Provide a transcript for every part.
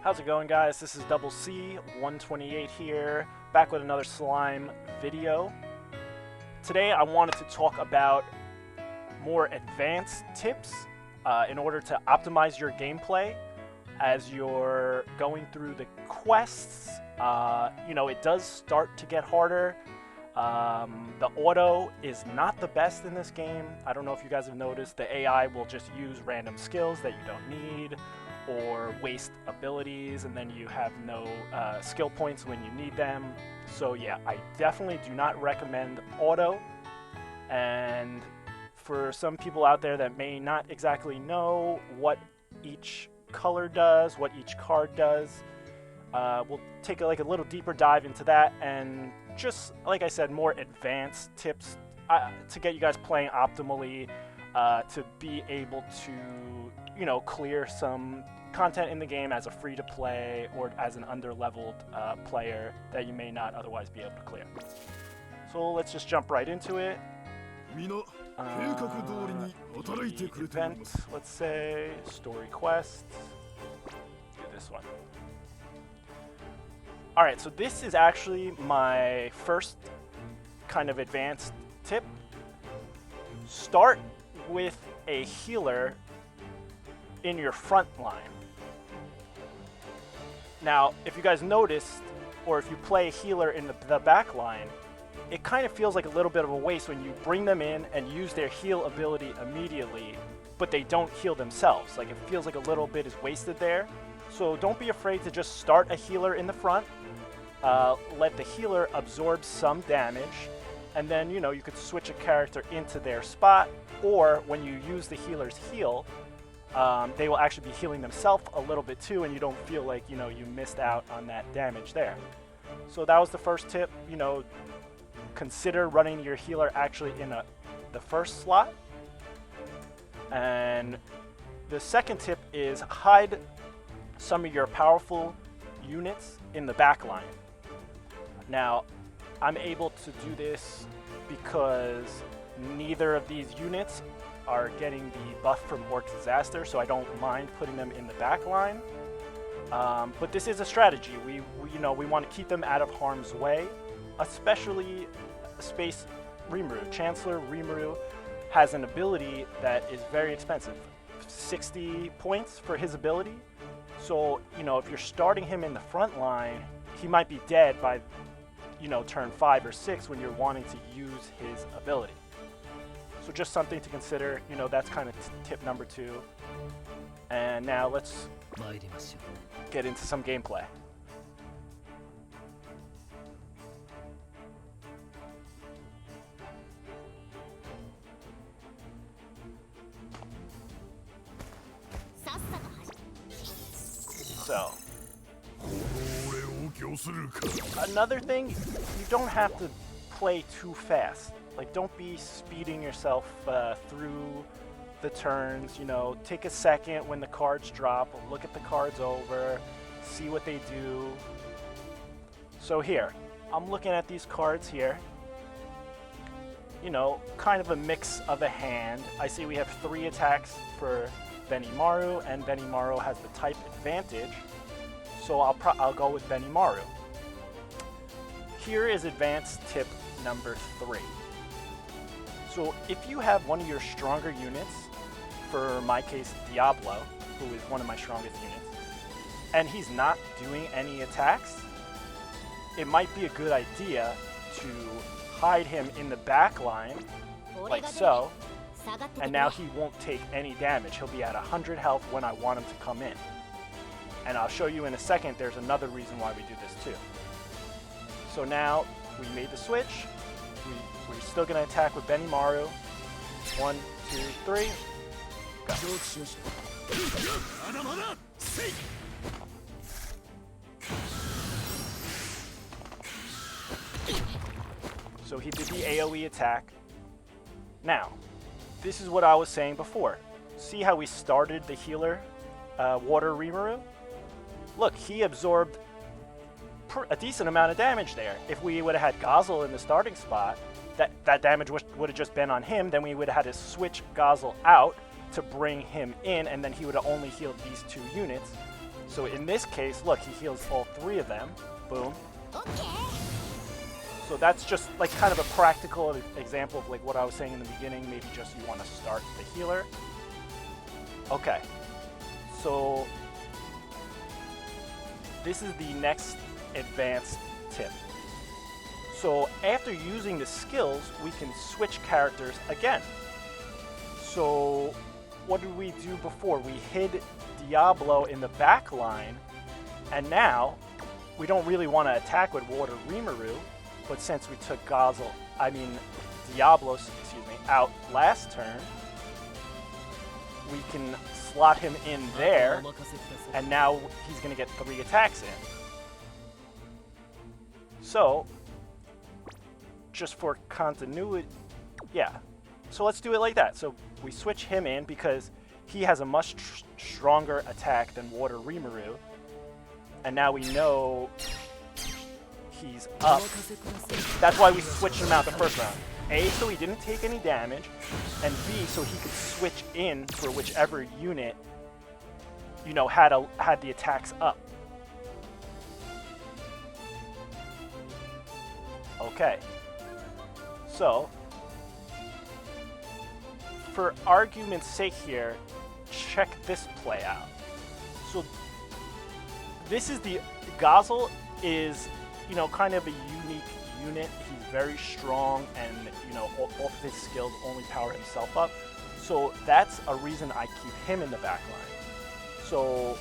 How's it going, guys? This is Double C 128 here, back with another slime video. Today I wanted to talk about more advanced tips in order to optimize your gameplay as you're going through the quests. It does start to get harder. The auto is not the best in this game. I don't know if you guys have noticed, the AI will just use random skills that you don't need, or waste abilities, and then you have no skill points when you need them. So yeah, I definitely do not recommend auto. And for some people out there that may not exactly know what each color does, what each card does, we'll take a little deeper dive into that, and just like I said, more advanced tips to get you guys playing optimally, to be able to clear some content in the game as a free-to-play or as an under-leveled player that you may not otherwise be able to clear. So let's just jump right into it. Event, let's say, story quest. Do this one. Alright, so this is actually my first kind of advanced tip. Start with a healer in your front line. Now, if you guys noticed, or if you play a healer in the back line, it kind of feels like a little bit of a waste when you bring them in and use their heal ability immediately, but they don't heal themselves. Like, it feels like a little bit is wasted there. So don't be afraid to just start a healer in the front, let the healer absorb some damage, and then, you could switch a character into their spot, or when you use the healer's heal, they will actually be healing themselves a little bit too, and you don't feel like, you missed out on that damage there. So that was the first tip. Consider running your healer actually in the first slot. And the second tip is hide some of your powerful units in the back line. Now, I'm able to do this because neither of these units are getting the buff from Orc Disaster, so I don't mind putting them in the back line. But this is a strategy. We want to keep them out of harm's way, especially Space Rimuru. Chancellor Rimuru has an ability that is very expensive, 60 points for his ability. So, if you're starting him in the front line, he might be dead by, turn 5 or 6 when you're wanting to use his ability. So just something to consider. That's kind of tip number 2. And now let's get into some gameplay. So, another thing, you don't have to play too fast. Like, don't be speeding yourself through the turns. Take a second when the cards drop, look at the cards over, see what they do. So here, I'm looking at these cards here. Kind of a mix of a hand. I see we have 3 attacks for Benimaru, and Benimaru has the type advantage. So I'll go with Benimaru. Here is advanced tip number 3. So if you have one of your stronger units, for my case Diablo, who is one of my strongest units, and he's not doing any attacks, it might be a good idea to hide him in the back line, like so, and now he won't take any damage. He'll be at 100 health when I want him to come in. And I'll show you in a second, there's another reason why we do this too. So now we made the switch. We're still going to attack with Benimaru. 1, 2, 3. Go. So he did the AoE attack. Now, this is what I was saying before. See how we started the healer, Water Rimuru? Look, he absorbed a decent amount of damage there. If we would have had Gazel in the starting spot, that damage would have just been on him. Then we would have had to switch Gazel out to bring him in, and then he would have only healed these 2 units. So in this case, look, he heals all 3 of them. Boom. So that's just like kind of a practical example of like what I was saying in the beginning. Maybe just you want to start the healer. Okay. So this is the next advanced tip. So after using the skills, we can switch characters again. So what did we do before? We hid Diablo in the back line, and now we don't really want to attack with Water Rimuru, but since we took Diablo, out last turn, we can slot him in there, and now he's going to get 3 attacks in. So, just for continuity, yeah. So let's do it like that. So we switch him in because he has a much stronger attack than Water Rimuru, and now we know he's up. That's why we switched him out the first round. A, so he didn't take any damage, and B, so he could switch in for whichever unit, you know, had the attacks up. Okay. So, for argument's sake here, check this play out. So, this is Gazel is, you know, kind of a unique unit. He's very strong, and, you know, all of his skills only power himself up. So, that's a reason I keep him in the back line. So,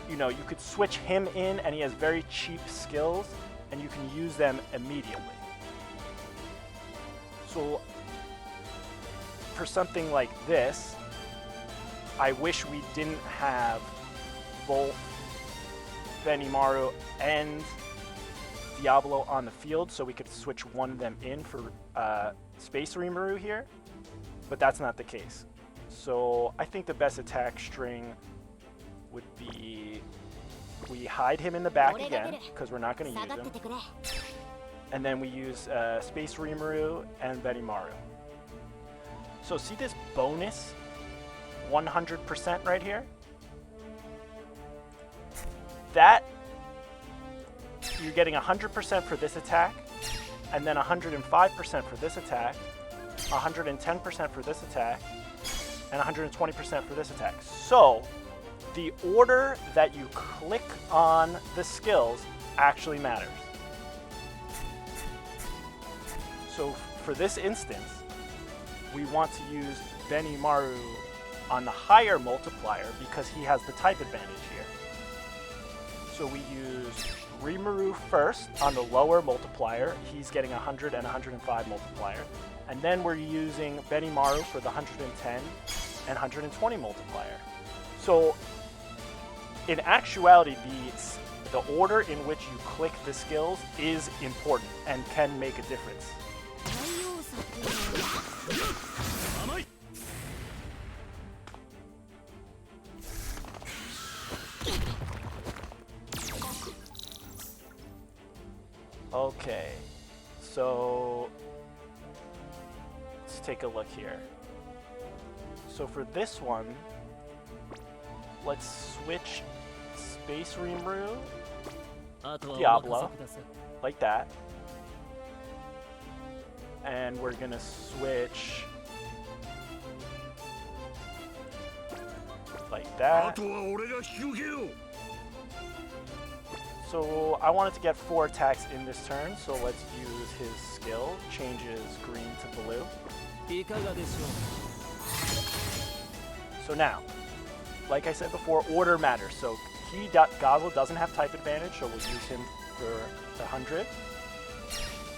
you know, you could switch him in, and he has very cheap skills, and you can use them immediately. So, for something like this, I wish we didn't have both Benimaru and Diablo on the field, so we could switch one of them in for Space Rimuru here, but that's not the case. So I think the best attack string would be we hide him in the back again, because we're not going to use him, and then we use Space Rimuru and Benimaru. So see this bonus 100% right here? That, you're getting 100% for this attack, and then 105% for this attack, 110% for this attack, and 120% for this attack. So, the order that you click on the skills actually matters. So, for this instance, we want to use Benimaru on the higher multiplier because he has the type advantage here. So we use Rimuru first on the lower multiplier. He's getting 100 and 105 multiplier. And then we're using Benimaru for the 110 and 120 multiplier. So in actuality, the order in which you click the skills is important and can make a difference. Okay, so let's take a look here. So for this one, let's switch Space Rimuru, Diablo, like that. And we're gonna switch like that. So I wanted to get 4 attacks in this turn, so let's use his skill, changes green to blue. So now, like I said before, order matters. So Gazel doesn't have type advantage, so we'll use him for the 100.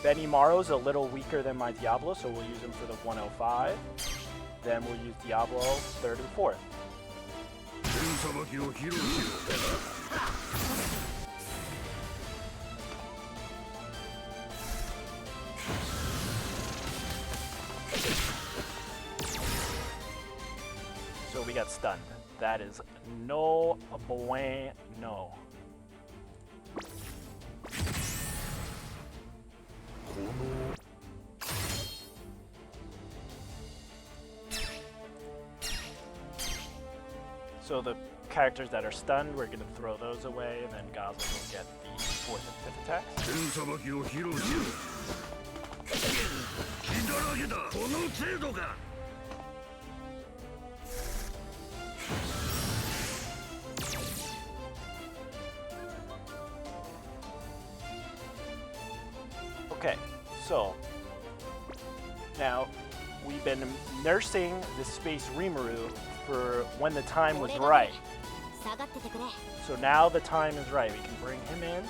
Benimaru's a little weaker than my Diablo, so we'll use him for the 105. Then we'll use Diablo 3rd and 4th. So we got stunned. That is no bueno. So the characters that are stunned, we're going to throw those away, and then Gaza will get the 4th and 5th attacks. Okay, so now we've been nursing the Space Rimuru for when the time was right. So now the time is right. We can bring him in,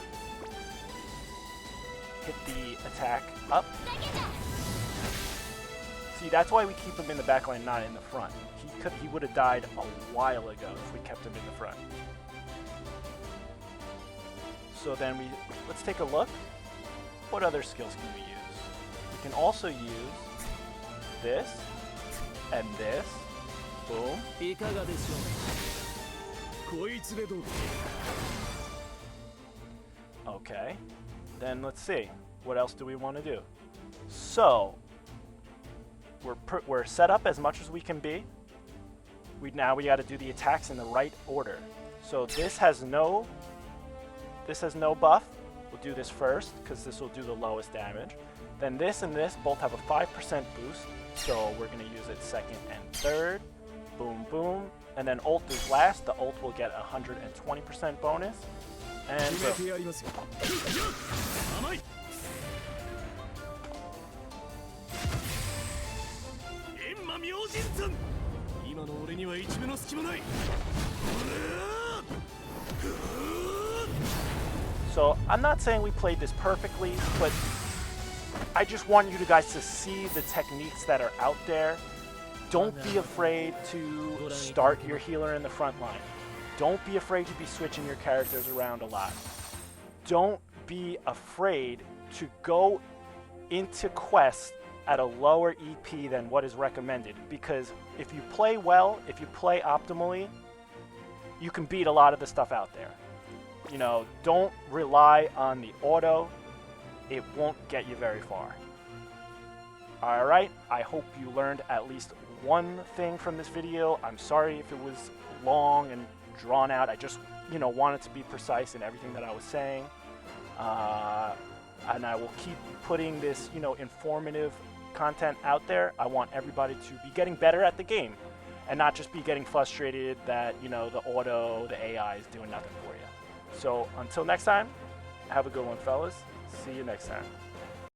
hit the attack up. See, that's why we keep him in the backline, not in the front. He would have died a while ago if we kept him in the front. So then let's take a look. What other skills can we use? We can also use this and this. Boom. Okay. Then let's see. What else do we want to do? So we're set up as much as we can be. Now we got to do the attacks in the right order. So this has no buff. We'll do this first because this will do the lowest damage. Then this and this both have a 5% boost, so we're going to use it second and third. Boom, boom. And then ult is last. The ult will get a 120% bonus. And so I'm not saying we played this perfectly, but I just want you guys to see the techniques that are out there. Don't be afraid to start your healer in the front line. Don't be afraid to be switching your characters around a lot. Don't be afraid to go into quests at a lower EP than what is recommended, because if you play well, if you play optimally, you can beat a lot of the stuff out there. You know, don't rely on the auto. It won't get you very far. Alright, I hope you learned at least one thing from this video. I'm sorry if it was long and drawn out. I just, wanted to be precise in everything that I was saying. And I will keep putting this, informative content out there. I want everybody to be getting better at the game and not just be getting frustrated that, the auto, the AI is doing nothing for you. So until next time, have a good one, fellas. See you next time.